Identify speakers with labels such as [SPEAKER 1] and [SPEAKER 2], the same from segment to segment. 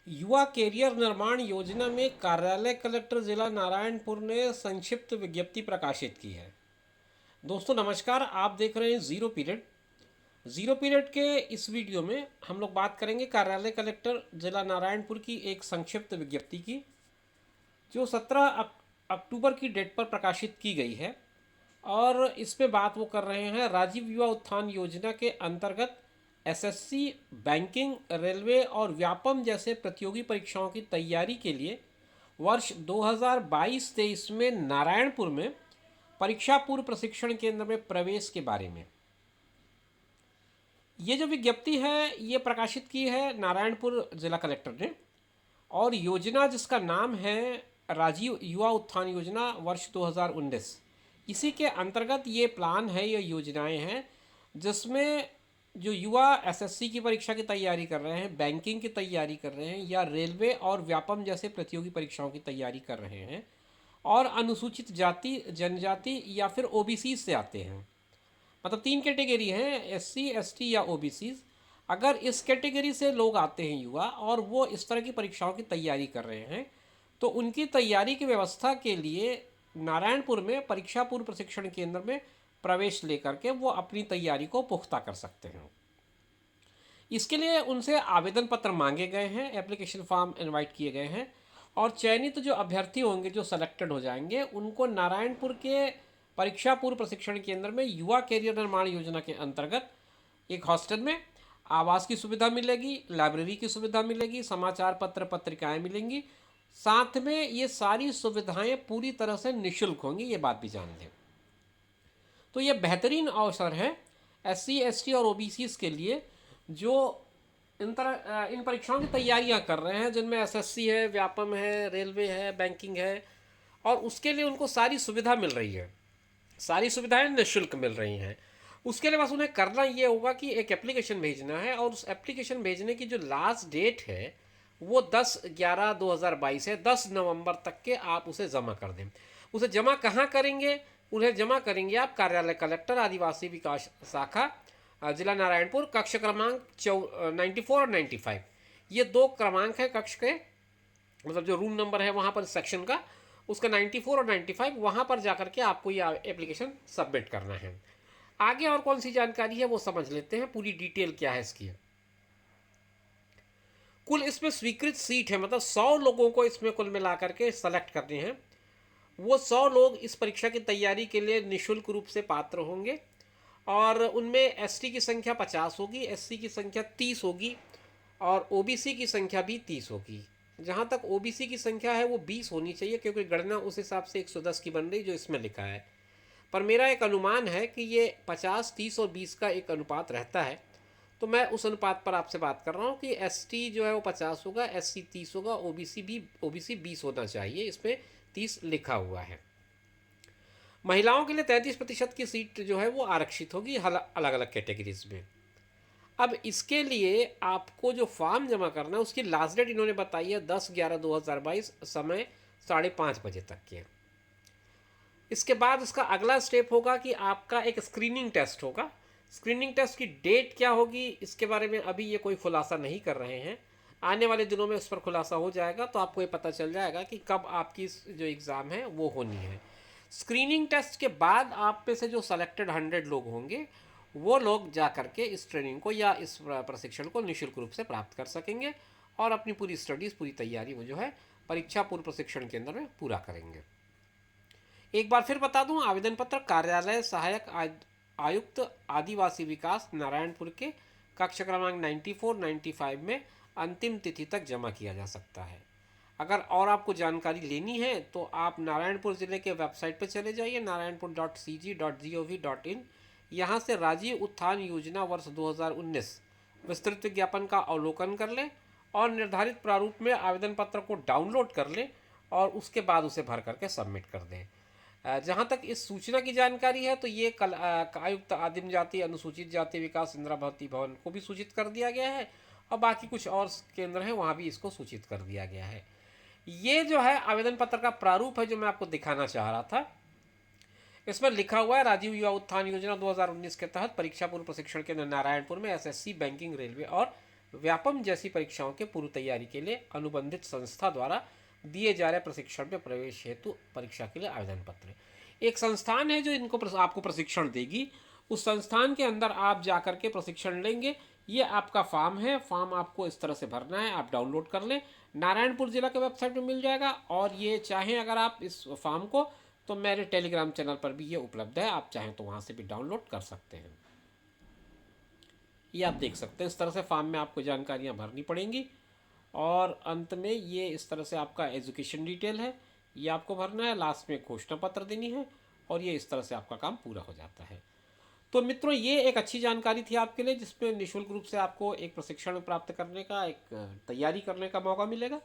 [SPEAKER 1] युवा कैरियर निर्माण योजना में कार्यालय कलेक्टर जिला नारायणपुर ने संक्षिप्त विज्ञप्ति प्रकाशित की है। दोस्तों नमस्कार, आप देख रहे हैं ज़ीरो पीरियड के इस वीडियो में हम लोग बात करेंगे कार्यालय कलेक्टर जिला नारायणपुर की एक संक्षिप्त विज्ञप्ति की, जो 17 अक्टूबर की डेट पर प्रकाशित की गई है। और इसमें बात वो कर रहे हैं राजीव युवा उत्थान योजना के अंतर्गत एसएससी, बैंकिंग, रेलवे और व्यापम जैसे प्रतियोगी परीक्षाओं की तैयारी के लिए वर्ष 2022-23 में नारायणपुर में परीक्षा पूर्व प्रशिक्षण केंद्र में प्रवेश के बारे में। ये जो विज्ञप्ति है ये प्रकाशित की है नारायणपुर जिला कलेक्टर ने, और योजना जिसका नाम है राजीव युवा उत्थान योजना वर्ष 2019, इसी के अंतर्गत ये प्लान है, ये योजनाएं हैं जिसमें जो युवा एसएससी की परीक्षा की तैयारी कर रहे हैं, बैंकिंग की तैयारी कर रहे हैं या रेलवे और व्यापम जैसे प्रतियोगी परीक्षाओं की तैयारी कर रहे हैं और अनुसूचित जाति, जनजाति या फिर ओबीसी से आते हैं, मतलब 3 कैटेगरी हैं, एससी, एसटी या ओबीसी। अगर इस कैटेगरी से लोग आते हैं युवा और वो इस तरह की परीक्षाओं की तैयारी कर रहे हैं तो उनकी तैयारी की व्यवस्था के लिए नारायणपुर में परीक्षा पूर्व प्रशिक्षण केंद्र में प्रवेश लेकर के वो अपनी तैयारी को पुख्ता कर सकते हैं। इसके लिए उनसे आवेदन पत्र मांगे गए हैं, एप्लीकेशन फॉर्म इनवाइट किए गए हैं, और चयनित जो अभ्यर्थी होंगे, जो सेलेक्टेड हो जाएंगे, उनको नारायणपुर के परीक्षा पूर्व प्रशिक्षण केंद्र में युवा कैरियर निर्माण योजना के अंतर्गत एक हॉस्टल में आवास की सुविधा मिलेगी, लाइब्रेरी की सुविधा मिलेगी, समाचार पत्र पत्रिकाएं मिलेंगी, साथ में ये सारी सुविधाएं पूरी तरह से निःशुल्क होंगी, ये बात भी जान लें। तो ये बेहतरीन अवसर है एससी, एसटी और ओबीसी के लिए जो इन परीक्षाओं की तैयारियां कर रहे हैं, जिनमें एसएससी है, व्यापम है, रेलवे है, बैंकिंग है, और उसके लिए उनको सारी सुविधा मिल रही है, सारी सुविधाएं निःशुल्क मिल रही हैं। उसके लिए बस उन्हें करना ये होगा कि एक एप्लीकेशन भेजना है, और उस एप्लीकेशन भेजने की जो लास्ट डेट है वो 10/11/2022 है। 10 नवंबर तक के आप उसे जमा कर दें। उसे जमा कहाँ करेंगे? उन्हें जमा करेंगे आप कार्यालय कलेक्टर, आदिवासी विकास शाखा, जिला नारायणपुर, कक्ष क्रमांक 94 और 95। ये 2 क्रमांक है कक्ष के, मतलब जो रूम नंबर है वहाँ पर सेक्शन का, उसका 94 और 95, वहाँ पर जाकर के आपको ये एप्लीकेशन सबमिट करना है। आगे और कौन सी जानकारी है वो समझ लेते हैं, पूरी डिटेल क्या है इसकी। कुल इसमें स्वीकृत सीट है, मतलब 100 लोगों को इसमें कुल मिलाकर के सेलेक्ट करने हैं। वो 100 लोग इस परीक्षा की तैयारी के लिए निःशुल्क रूप से पात्र होंगे, और उनमें एसटी की संख्या 50 होगी, एससी की संख्या 30 होगी, और ओबीसी की संख्या भी 30 होगी। जहाँ तक ओबीसी की संख्या है वो 20 होनी चाहिए, क्योंकि गणना उस हिसाब से 110 की बन रही जो इसमें लिखा है। पर मेरा एक अनुमान है कि ये 50, 30 और 20 का एक अनुपात रहता है, तो मैं उस अनुपात पर आपसे बात कर रहा हूँ कि एसटी जो है वो 50 होगा, एससी 30 होगा, ओबीसी 20 होना चाहिए, इसमें 30 लिखा हुआ है। महिलाओं के लिए 33% की सीट जो है वो आरक्षित होगी अलग अलग कैटेगरीज में। अब इसके लिए आपको जो फॉर्म जमा करना है उसकी लास्ट डेट इन्होंने बताई है 10/11/2022, समय 5:30 बजे तक के। इसके बाद इसका अगला स्टेप होगा कि आपका एक स्क्रीनिंग टेस्ट होगा। स्क्रीनिंग टेस्ट की डेट क्या होगी इसके बारे में अभी ये कोई खुलासा नहीं कर रहे हैं, आने वाले दिनों में उस पर खुलासा हो जाएगा, तो आपको ये पता चल जाएगा कि कब आपकी जो एग्ज़ाम है वो होनी है। स्क्रीनिंग टेस्ट के बाद आप में से जो सेलेक्टेड 100 लोग होंगे वो लोग जा करके इस ट्रेनिंग को या इस प्रशिक्षण को निःशुल्क रूप से प्राप्त कर सकेंगे, और अपनी पूरी स्टडीज़, पूरी तैयारी वो जो है परीक्षा पूर्व प्रशिक्षण केंद्र में पूरा करेंगे। एक बार फिर बता दूं, आवेदन पत्र कार्यालय सहायक आयुक्त आदिवासी विकास नारायणपुर के कक्ष क्रमांक 94, 95 में अंतिम तिथि तक जमा किया जा सकता है। अगर और आपको जानकारी लेनी है तो आप नारायणपुर ज़िले के वेबसाइट पर चले जाइए, narayanpur.cg.gov.in। यहाँ से राजीव उत्थान योजना वर्ष 2019 विस्तृत विज्ञापन का अवलोकन कर लें और निर्धारित प्रारूप में आवेदन पत्र को डाउनलोड कर लें, और उसके बाद उसे भर करके सबमिट कर दें। जहाँ तक इस सूचना की जानकारी है तो ये आयुक्त आदिम जाति अनुसूचित जाति विकास इंदिरा भर्ती भवन को भी सूचित कर दिया गया है, और बाकी कुछ और केंद्र हैं वहाँ भी इसको सूचित कर दिया गया है। ये जो है आवेदन पत्र का प्रारूप है जो मैं आपको दिखाना चाह रहा था। इसमें लिखा हुआ है राजीव युवा उत्थान योजना 2019 के तहत परीक्षा पूर्व प्रशिक्षण केंद्र नारायणपुर में एसएससी, बैंकिंग, रेलवे और व्यापम जैसी परीक्षाओं के पूर्व तैयारी के लिए अनुबंधित संस्था द्वारा दिए जा रहे प्रशिक्षण में प्रवेश हेतु परीक्षा के लिए आवेदन पत्र। एक संस्थान है जो इनको आपको प्रशिक्षण देगी, उस संस्थान के अंदर आप जाकर के प्रशिक्षण लेंगे। ये आपका फॉर्म है, फॉर्म आपको इस तरह से भरना है, आप डाउनलोड कर लें, नारायणपुर ज़िला के वेबसाइट में मिल जाएगा। और ये चाहें अगर आप इस फॉर्म को, तो मेरे टेलीग्राम चैनल पर भी ये उपलब्ध है, आप चाहें तो वहाँ से भी डाउनलोड कर सकते हैं। ये आप देख सकते हैं, इस तरह से फॉर्म में आपको जानकारियाँ भरनी पड़ेंगी और अंत में ये इस तरह से आपका एजुकेशन डिटेल है, ये आपको भरना है, लास्ट में घोषणा पत्र देनी है और ये इस तरह से आपका काम पूरा हो जाता है। तो मित्रों, ये एक अच्छी जानकारी थी आपके लिए, जिसमें निःशुल्क रूप से आपको एक प्रशिक्षण प्राप्त करने का, एक तैयारी करने का मौका मिलेगा।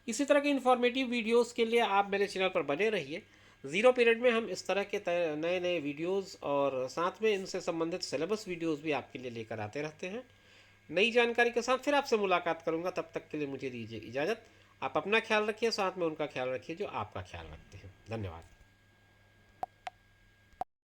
[SPEAKER 1] इसी तरह के इन्फॉर्मेटिव वीडियोस के लिए आप मेरे चैनल पर बने रहिए। ज़ीरो पीरियड में हम इस तरह के नए नए वीडियोस और साथ में इनसे संबंधित सिलेबस वीडियोस भी आपके लिए लेकर आते रहते हैं। नई जानकारी के साथ फिर आपसे मुलाकात करूंगा, तब तक के लिए मुझे दीजिए इजाज़त। आप अपना ख्याल रखिए, साथ में उनका ख्याल रखिए जो आपका ख्याल रखते हैं। धन्यवाद।